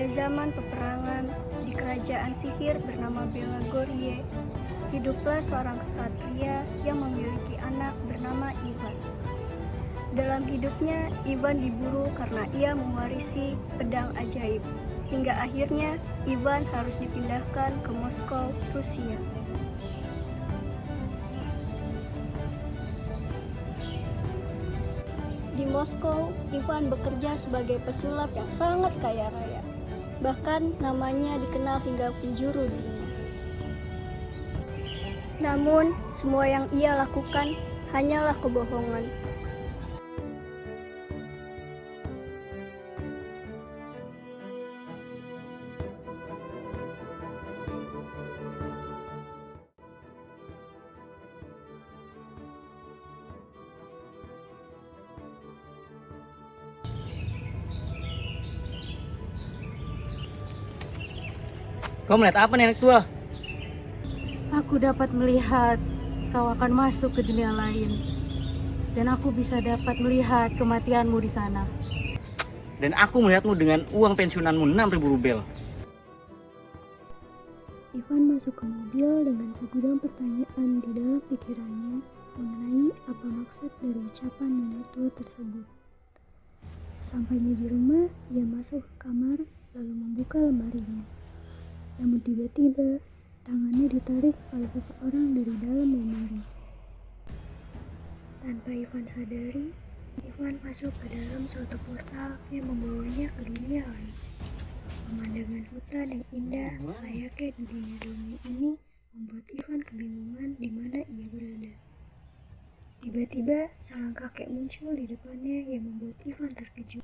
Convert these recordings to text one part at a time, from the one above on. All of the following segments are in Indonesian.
zaman peperangan di kerajaan sihir bernama Belagorye, hiduplah seorang ksatria yang memiliki anak bernama Ivan. Dalam hidupnya, Ivan diburu karena ia mewarisi pedang ajaib. Hingga akhirnya, Ivan harus dipindahkan ke Moskow, Rusia. Di Moskow, Ivan bekerja sebagai pesulap yang sangat kaya raya. Bahkan namanya dikenal hingga penjuru dunia. Namun, semua yang ia lakukan hanyalah kebohongan. Kau melihat apa nih anak tua? Aku dapat melihat kau akan masuk ke dunia lain. Dan aku bisa dapat melihat kematianmu di sana. Dan aku melihatmu dengan uang pensiunanmu 6.000 rubel. Ivan masuk ke mobil dengan segudang pertanyaan di dalam pikirannya mengenai apa maksud dari ucapan nenek tua tersebut. Sesampainya di rumah, ia masuk ke kamar lalu membuka lemarinya. Namun tiba-tiba, tangannya ditarik oleh seseorang dari dalam lemari. Tanpa Ivan sadari, Ivan masuk ke dalam suatu portal yang membawanya ke dunia lain. Pemandangan hutan yang indah layaknya di dunia dongeng ini membuat Ivan kebingungan di mana ia berada. Tiba-tiba, seorang kakek muncul di depannya yang membuat Ivan terkejut.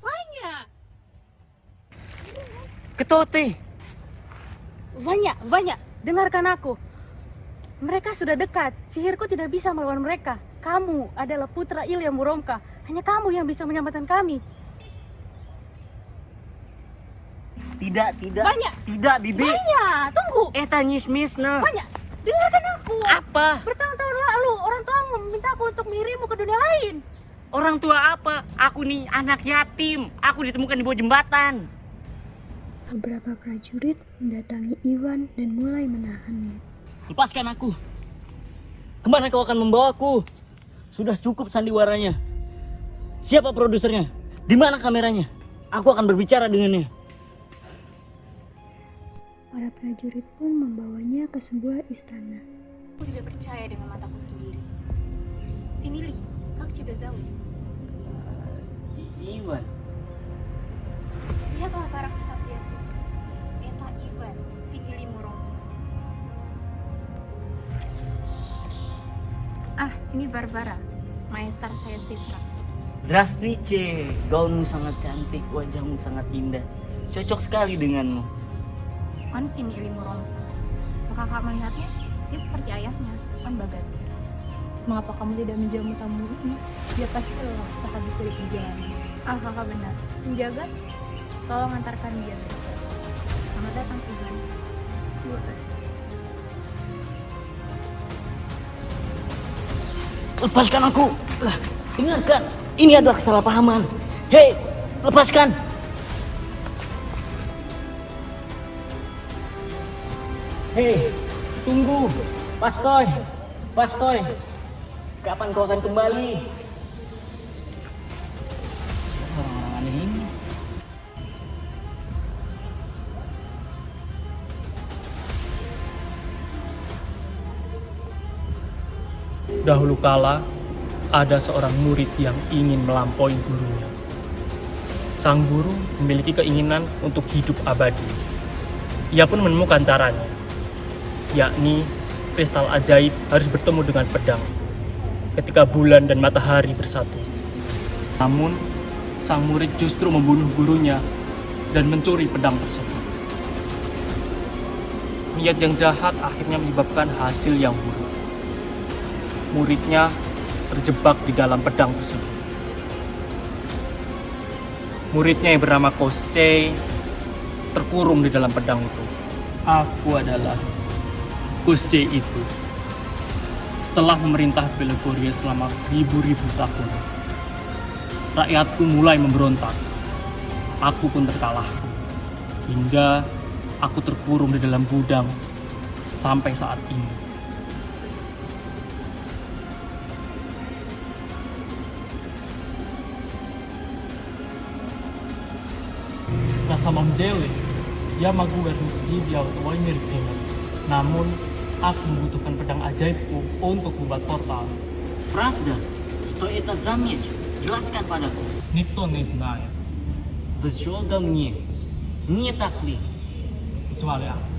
Ketote! Banyak, dengarkan aku. Mereka sudah dekat. Sihirku tidak bisa melawan mereka. Kamu adalah putra Ilya Muromka. Hanya kamu yang bisa menyelamatkan kami. Tidak. Banyak. Tidak, Bibi. Banyak, tunggu. Tanyismisna. Banyak, dengarkan aku. Apa? Bertahun-tahun lalu, orang tuamu meminta aku untuk mengirimmu ke dunia lain. Orang tua apa? Aku nih anak yatim. Aku ditemukan di bawah jembatan. Beberapa prajurit mendatangi Ivan dan mulai menahannya. Lepaskan aku. Kemana kau akan membawaku? Sudah cukup sandiwaranya. Siapa produsernya? Di mana kameranya? Aku akan berbicara dengannya. Para prajurit pun membawanya ke sebuah istana. Aku tidak percaya dengan mataku sendiri. Sini, Li. Kau tidak jauh. Iwan. Lihatlah para kesatria. Eta Ivan, si Ili Muromsa. Ini Barbara, maestar saya Sisra. Здравствуйте, gaunmu sangat cantik, wajahmu sangat indah. Cocok sekali denganmu. On si Ili Muromsa. Maka kakak melihatnya, dia seperti ayahnya, On Bagatir. Mengapa kamu tidak menjamu tamu ini? Dia pasti lelah sehabis dari perjalanan. Kakak benar. Menjaga, tolong antarkan dia. Selamat datang, Ivan. Terima kasih. Lepaskan aku. Dengarkan, ini adalah kesalahpahaman. Hei, lepaskan. Hei, tunggu. Pastoy. Kapan kau akan kembali? Siapa orang aneh ini? Dahulu kala, ada seorang murid yang ingin melampaui gurunya. Sang guru memiliki keinginan untuk hidup abadi. Ia pun menemukan caranya, yakni kristal ajaib harus bertemu dengan pedang ketika bulan dan matahari bersatu. Namun, sang murid justru membunuh gurunya dan mencuri pedang tersebut. Niat yang jahat akhirnya menyebabkan hasil yang buruk. Muridnya terjebak di dalam pedang tersebut. Muridnya yang bernama Kosce terkurung di dalam pedang itu. Aku adalah Kosce itu. Setelah memerintah Belagorye selama ribu-ribu tahun, rakyatku mulai memberontak. Aku pun terkalahkan. hingga aku terkurung di dalam gudang sampai saat ini. Rasa mamjele, ya magu bernuji dia tuai mirsingan. Namun, aku membutuhkan pedang ajaibku untuk membuat portal. Правда? Что это за меч? Jelaskan padaku. Nikto не знает, Взвёл мне. Не так ли? kecuali aku.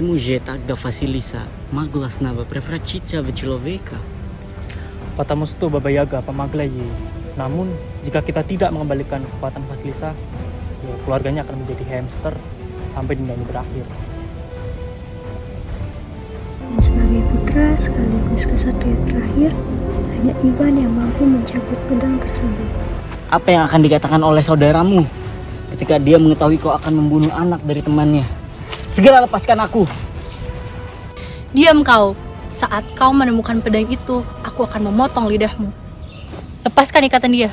Почему же тогда Василиса могла снова превратиться в человека? Потому что Baba Yaga pemagla Ye. Namun, jika kita tidak mengembalikan kekuatan Vasilisa, ya keluarganya akan menjadi hamster sampai dunianya berakhir. Dan sebagai putra sekaligus kesatria terakhir, hanya Ivan yang mampu mencabut pedang tersebut. Apa yang akan dikatakan oleh saudaramu ketika dia mengetahui kau akan membunuh anak dari temannya? Segera lepaskan aku. Diam kau. Saat kau menemukan pedang itu, aku akan memotong lidahmu. Lepaskan ikatan dia.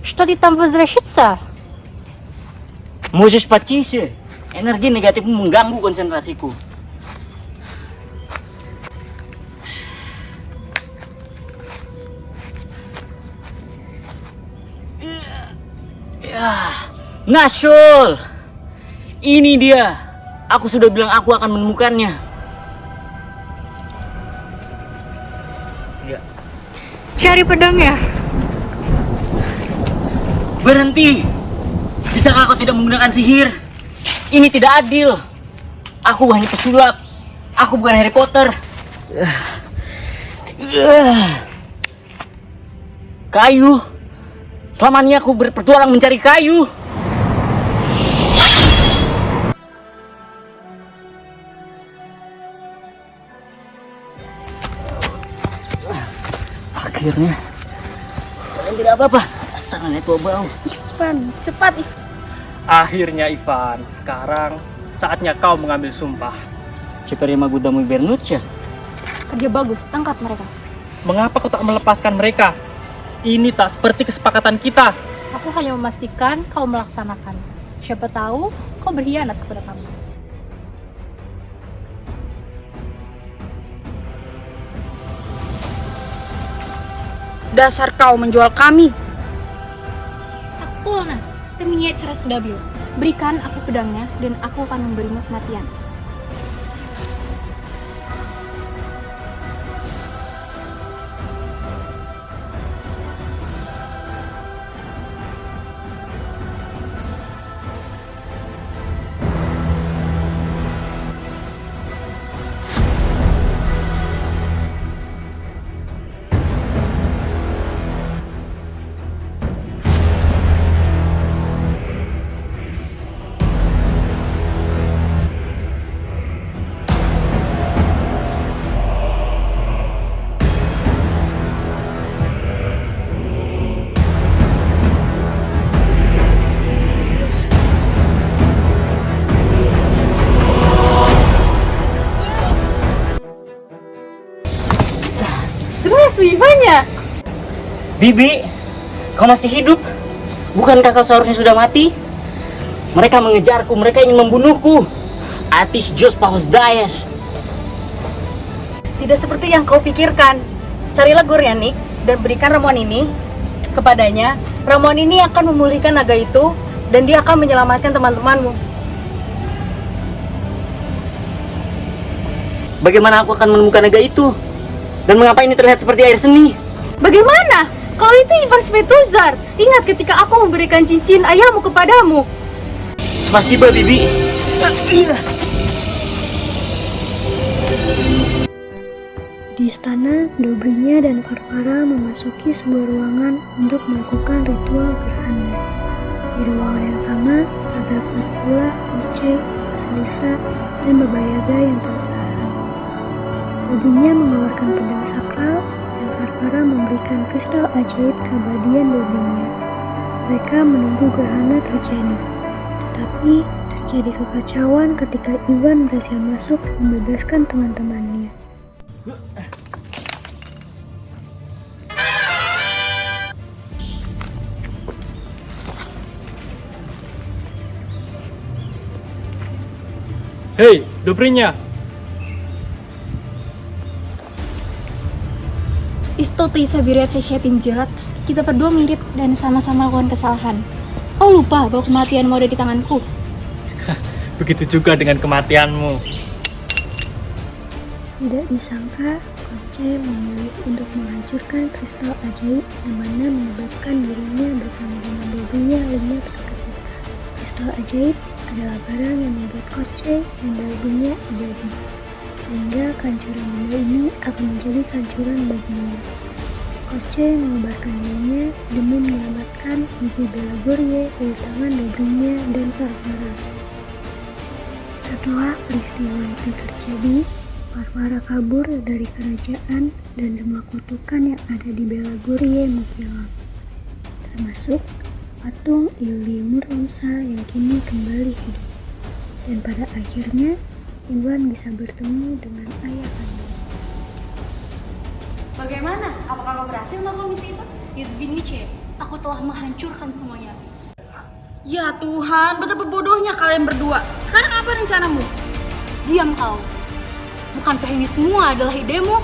Что ты там возвращаться? Можешь потише. Energi negatifmu mengganggu konsentrasiku. Nashul, ini dia. Aku sudah bilang aku akan menemukannya. Ya. Cari pedangnya. Berhenti. Bisakah kau tidak menggunakan sihir? Ini tidak adil. Aku hanya pesulap. Aku bukan Harry Potter. Kayu. Selama ini aku berpetualang mencari kayu. Akhirnya. Tidak apa-apa. Asalnya tua bau. Ivan, cepat Ivan. Akhirnya Ivan, sekarang saatnya kau mengambil sumpah. Cepat magudamu Bernuccia. Kerja bagus, tangkap mereka. Mengapa kau tak melepaskan mereka? Ini tak seperti kesepakatan kita. Aku hanya memastikan kau melaksanakan. Siapa tahu kau berkhianat kepada kami. Dasar kau menjual kami. Aku nah, temiyet ceras dabil. Berikan aku pedangnya dan aku akan memberimu kematian. Ivannya. Bibi, kau masih hidup? Bukankah kau seharusnya sudah mati? Mereka mengejarku, mereka ingin membunuhku. Atis Jos Paus Dayas. Tidak seperti yang kau pikirkan. Carilah Goryanik dan berikan ramuan ini kepadanya. Ramuan ini akan memulihkan naga itu dan dia akan menyelamatkan teman-temanmu. Bagaimana aku akan menemukan naga itu? Dan mengapa ini terlihat seperti air seni? Bagaimana? Kau itu Ivan Svetozar. Ingat ketika aku memberikan cincin ayahmu kepadamu. Spasiba, Bibi. Di istana, Dobrinya dan Varvara memasuki sebuah ruangan untuk melakukan ritual gerhana. Di ruangan yang sama terdapat pula Kosce, Vasilisa, dan Baba Yaga yang tertahan. Babinya mengeluarkan pedang sakral dan Varvara memberikan kristal ajaib keabadian babinya. Mereka menunggu gerhana terjadi. Tetapi terjadi kekacauan ketika Iwan berhasil masuk membebaskan teman-temannya. Hei, Dobrinya! Isto Tisa Biriat Seshetim Jelat, kita berdua mirip dan sama-sama melakukan kesalahan. Kau lupa bahwa kematianmu ada di tanganku? Begitu juga dengan kematianmu. Tidak disangka, Kosce memilih untuk menghancurkan kristal ajaib yang mana menyebabkan dirinya bersama dengan babinya lenyap seketika. Kristal ajaib adalah barang yang membuat Kosce dan babinya abadi, sehingga kehancuran benda ini akan menjadi kehancuran baginya. Kosce mengobarkan dirinya demi menyelamatkan Bibi Belagorye dari tangan babinya dan Varvara. Setelah peristiwa itu terjadi, Varvara kabur dari kerajaan dan semua kutukan yang ada di Belagorye menghilang, termasuk patung Ili Muromsa yang kini kembali hidup. Dan pada akhirnya, Iwan bisa bertemu dengan ayah kandung. Bagaimana? Apakah kau berhasil melakukan misi itu? Yuzvinice, aku telah menghancurkan semuanya. Ya Tuhan, betapa bodohnya kalian berdua. Sekarang apa rencanamu? Diam kau. Bukankah ini semua adalah idemu?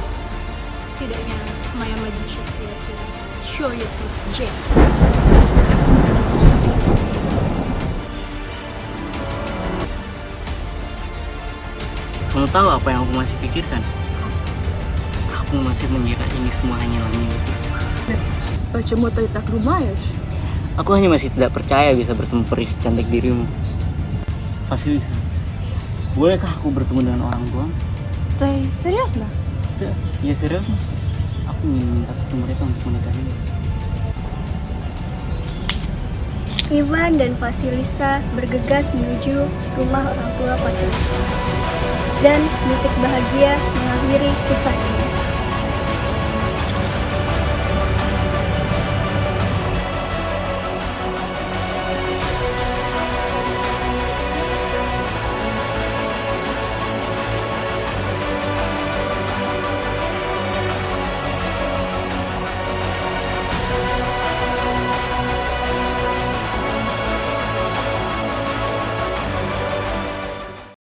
Setidaknya, Maya Magicious Creation. Show your face, Jane. Kamu tahu apa yang aku masih pikirkan? Aku masih mengira ini semua hanyalah mimpi. Baca moto tak lumayas. Aku hanya masih tidak percaya bisa bertemu peri secantik dirimu. Vasilisa, bolehkah aku bertemu dengan orang tua? Serius lah? Ya serius. Aku ingin minta restu mereka untuk menikahimu. Iwan dan Vasilisa bergegas menuju rumah orang tua Vasilisa. Dan musik bahagia mengakhiri kisah ini.